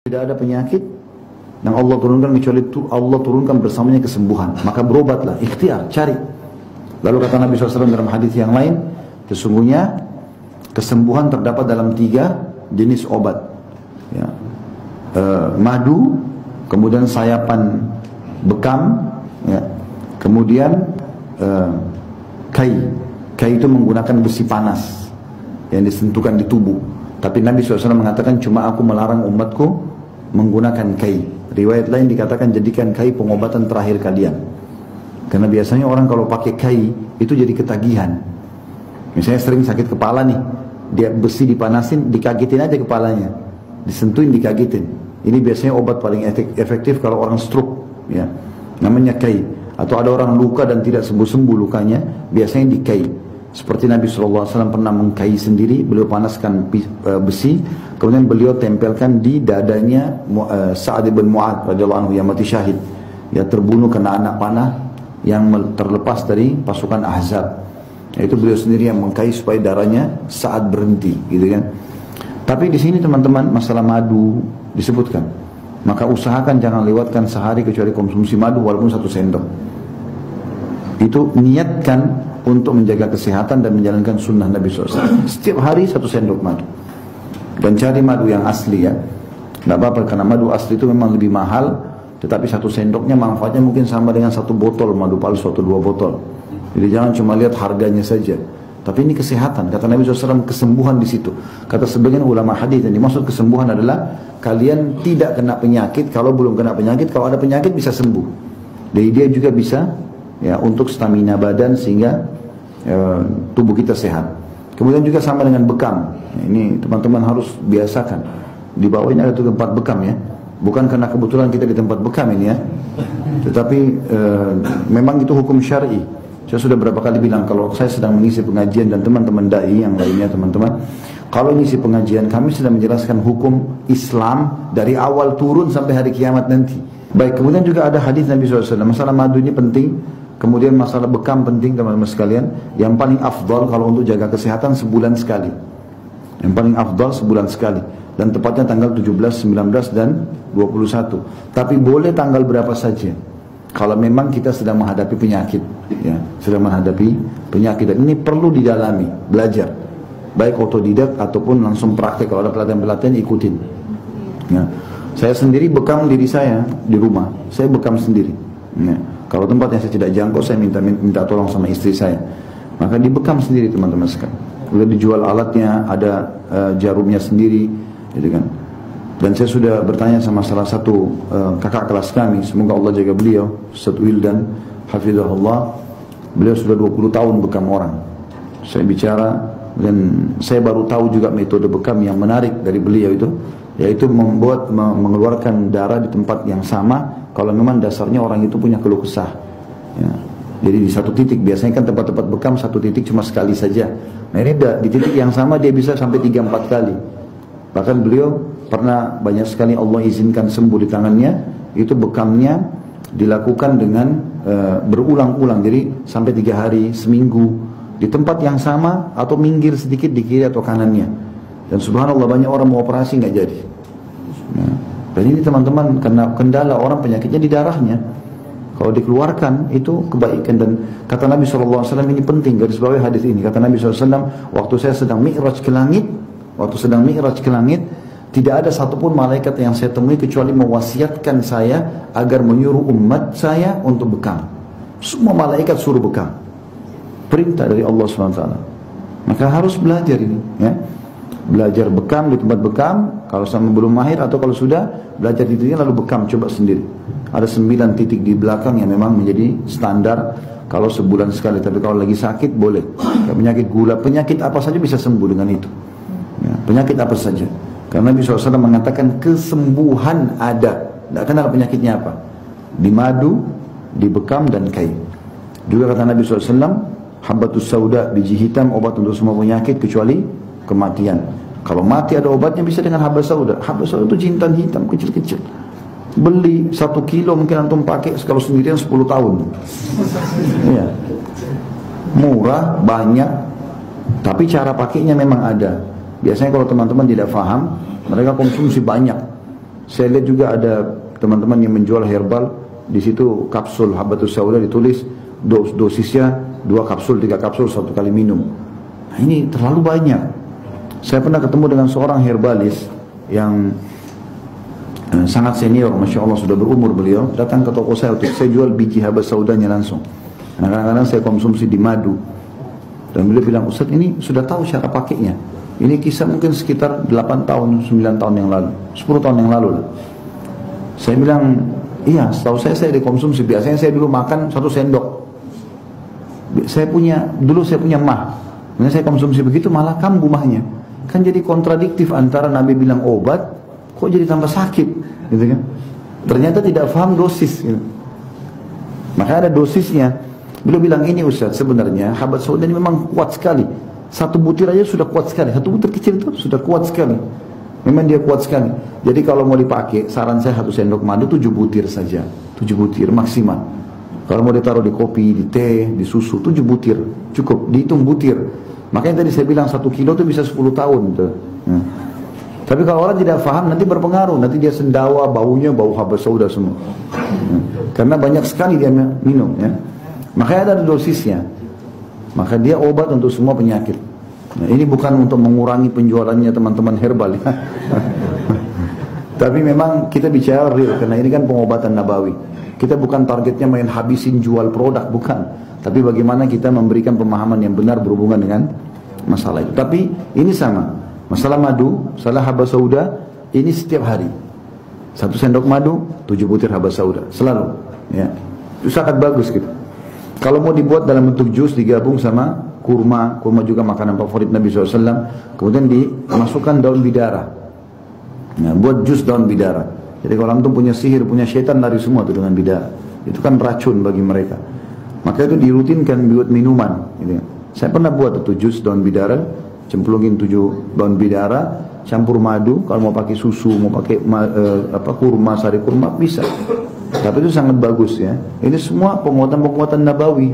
Tidak ada penyakit yang Allah turunkan kecuali Allah turunkan bersamanya kesembuhan. Maka berobatlah, ikhtiar, cari. Lalu kata Nabi SAW dalam hadis yang lain, sesungguhnya kesembuhan terdapat dalam 3 jenis obat. Ya. Madu, kemudian sayapan bekam, ya. Kemudian kai. Kai itu menggunakan besi panas yang disentuhkan di tubuh. Tapi Nabi SAW mengatakan cuma aku melarang umatku menggunakan kai. Riwayat lain dikatakan jadikan kai pengobatan terakhir kalian. Karena biasanya orang kalau pakai kai itu jadi ketagihan. Misalnya sering sakit kepala nih, dia besi dipanasin, dikagetin aja kepalanya, disentuhin, dikagetin. Ini biasanya obat paling efektif kalau orang stroke, ya. Namanya kai. Atau ada orang luka dan tidak sembuh-sembuh lukanya, biasanya di kai. Seperti Nabi SAW pernah mengkai sendiri, beliau panaskan besi, kemudian beliau tempelkan di dadanya Sa'ad bin Mu'ad radhiyallahu anhu yang mati syahid, ya, terbunuh kena anak panah yang terlepas dari pasukan Ahzab. Itu beliau sendiri yang mengkai supaya darahnya Sa'ad berhenti, gitu kan. Tapi di sini teman-teman masalah madu disebutkan, maka usahakan jangan lewatkan sehari kecuali konsumsi madu walaupun 1 sendok. Itu niatkan untuk menjaga kesehatan dan menjalankan sunnah Nabi SAW. Setiap hari 1 sendok madu. Dan cari madu yang asli, ya. Tidak apa-apa, karena madu asli itu memang lebih mahal, tetapi 1 sendoknya manfaatnya mungkin sama dengan 1 botol madu palsu atau 2 botol. Jadi jangan cuma lihat harganya saja. Tapi ini kesehatan. Kata Nabi SAW, kesembuhan di situ. Kata sebagian ulama hadis, yang dimaksud kesembuhan adalah kalian tidak kena penyakit. Kalau belum kena penyakit, kalau ada penyakit bisa sembuh. Jadi dia juga bisa, ya, untuk stamina badan sehingga tubuh kita sehat. Kemudian juga sama dengan bekam. Ini teman-teman harus biasakan. Di bawah ini ada tempat bekam, ya. Bukan karena kebetulan kita di tempat bekam ini, ya. Tetapi memang itu hukum syar'i. Saya sudah berapa kali bilang kalau saya sedang mengisi pengajian dan teman-teman dai yang lainnya, teman-teman, kalau mengisi pengajian kami sedang menjelaskan hukum Islam dari awal turun sampai hari kiamat nanti. Baik, kemudian juga ada hadis Nabi SAW. Masalah madu ini penting. Kemudian masalah bekam penting, teman-teman sekalian. Yang paling afdal kalau untuk jaga kesehatan sebulan sekali. Yang paling afdal sebulan sekali. Dan tepatnya tanggal 17, 19, dan 21. Tapi boleh tanggal berapa saja. Kalau memang kita sedang menghadapi penyakit, ya, sedang menghadapi penyakit. Dan ini perlu didalami, belajar. Baik otodidak ataupun langsung praktek. Kalau ada pelatihan-pelatihan ikutin. Ya. Saya sendiri bekam diri saya di rumah. Saya bekam sendiri. Ya. Kalau tempat yang saya tidak jangkau, saya minta tolong sama istri saya. Maka dibekam sendiri, teman-teman sekalian. Udah dijual alatnya, ada jarumnya sendiri, gitu kan. Dan saya sudah bertanya sama salah satu kakak kelas kami, semoga Allah jaga beliau, Ustaz Wildan hafizahullah. Beliau sudah 20 tahun bekam orang. Saya bicara dan saya baru tahu juga metode bekam yang menarik dari beliau itu, yaitu mengeluarkan darah di tempat yang sama kalau memang dasarnya orang itu punya keluh kesah, ya. Jadi di satu titik, biasanya kan tempat-tempat bekam satu titik cuma sekali saja. Nah ini di titik yang sama dia bisa sampai 3-4 kali. Bahkan beliau pernah banyak sekali Allah izinkan sembuh di tangannya. Itu bekamnya dilakukan dengan berulang-ulang, jadi sampai 3 hari, seminggu di tempat yang sama atau minggir sedikit di kiri atau kanannya. Dan subhanallah banyak orang mau operasi nggak jadi. Nah, dan ini teman-teman karena kendala orang penyakitnya di darahnya. Kalau dikeluarkan itu kebaikan. Dan kata Nabi SAW ini penting, garis bawahi hadis ini. Kata Nabi SAW, waktu saya sedang mi'raj ke langit, tidak ada satupun malaikat yang saya temui kecuali mewasiatkan saya agar menyuruh umat saya untuk bekam. Semua malaikat suruh bekam. Perintah dari Allah SWT. Maka harus belajar ini, ya. Belajar bekam di tempat bekam. Kalau sama belum mahir atau kalau sudah belajar di titiknya lalu bekam, coba sendiri. Ada 9 titik di belakang yang memang menjadi standar kalau sebulan sekali. Tapi kalau lagi sakit boleh. Penyakit gula, penyakit apa saja bisa sembuh dengan itu, ya, penyakit apa saja. Karena Nabi SAW mengatakan kesembuhan ada. Tidak kenal penyakitnya apa. Di madu, di bekam dan kai. Juga kata Nabi SAW, habbatus sauda, biji hitam, obat untuk semua penyakit kecuali kematian. Kalau mati ada obatnya, bisa dengan habas sauda. Habas sauda itu jintan hitam kecil-kecil. Beli 1 kilo mungkin antum pakai kalau sendirian 10 tahun. Ya. Murah, banyak. Tapi cara pakainya memang ada. Biasanya kalau teman-teman tidak paham, mereka konsumsi banyak. Saya lihat juga ada teman-teman yang menjual herbal, di situ kapsul Habatus Sauda ditulis dosisnya 2 kapsul, 3 kapsul 1 kali minum. Nah, ini terlalu banyak. Saya pernah ketemu dengan seorang herbalis yang sangat senior, Masya Allah sudah berumur beliau, datang ke toko saya untuk saya jual biji Habatus Saudanya langsung. Nah, kadang-kadang saya konsumsi di madu. Dan beliau bilang, Ustaz ini sudah tahu cara pakainya. Ini kisah mungkin sekitar 8 tahun, 9 tahun yang lalu, 10 tahun yang lalu lah. Saya bilang, iya, setahu saya dikonsumsi. Biasanya saya dulu makan 1 sendok. Dulu saya punya mah. Kemudian saya konsumsi begitu malah kambuh mahnya. Kan jadi kontradiktif antara Nabi bilang obat, kok jadi tambah sakit, gitu kan? Ternyata tidak paham dosis. Gitu. Maka ada dosisnya. Beliau bilang ini Ustaz, sebenarnya Habatus Sauda ini memang kuat sekali. 1 butir aja sudah kuat sekali. 1 butir kecil itu sudah kuat sekali. Memang dia kuat sekali. Jadi kalau mau dipakai, saran saya 1 sendok madu 7 butir saja. 7 butir maksimal. Kalau mau ditaruh di kopi, di teh, di susu, 7 butir. Cukup, dihitung butir. Makanya tadi saya bilang 1 kilo itu bisa 10 tahun. Tuh. Nah. Tapi kalau orang tidak paham, nanti berpengaruh. Nanti dia sendawa, baunya bau Habatus Sauda semua. Karena banyak sekali dia minum. Ya. Makanya ada dosisnya. Maka dia obat untuk semua penyakit. Nah, ini bukan untuk mengurangi penjualannya teman-teman herbal ya. Tapi memang kita bicara real, karena ini kan pengobatan nabawi. Kita bukan targetnya main habisin jual produk, bukan. Tapi bagaimana kita memberikan pemahaman yang benar berhubungan dengan masalah itu. Tapi ini sama. Masalah madu, masalah Habatus Sauda, ini setiap hari. 1 sendok madu, 7 butir Habatus Sauda. Selalu. Ya. Itu sangat bagus gitu. Kalau mau dibuat dalam bentuk jus digabung sama kurma juga makanan favorit Nabi SAW. Kemudian dimasukkan daun bidara. Nah, buat jus daun bidara. Jadi kalau antum punya sihir, punya syaitan lari semua tuh dengan bidara. Itu kan racun bagi mereka. Maka itu dirutinkan buat minuman. Gitu. Saya pernah buat itu jus daun bidara, cemplungin 7 daun bidara, campur madu. Kalau mau pakai susu, mau pakai kurma, sari kurma bisa. Tapi itu sangat bagus ya. Ini semua penguatan-penguatan nabawi.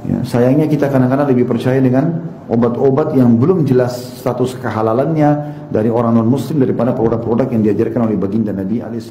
Ya, sayangnya kita kadang-kadang lebih percaya dengan obat-obat yang belum jelas status kehalalannya dari orang non-muslim daripada produk-produk yang diajarkan oleh baginda Nabi alaihi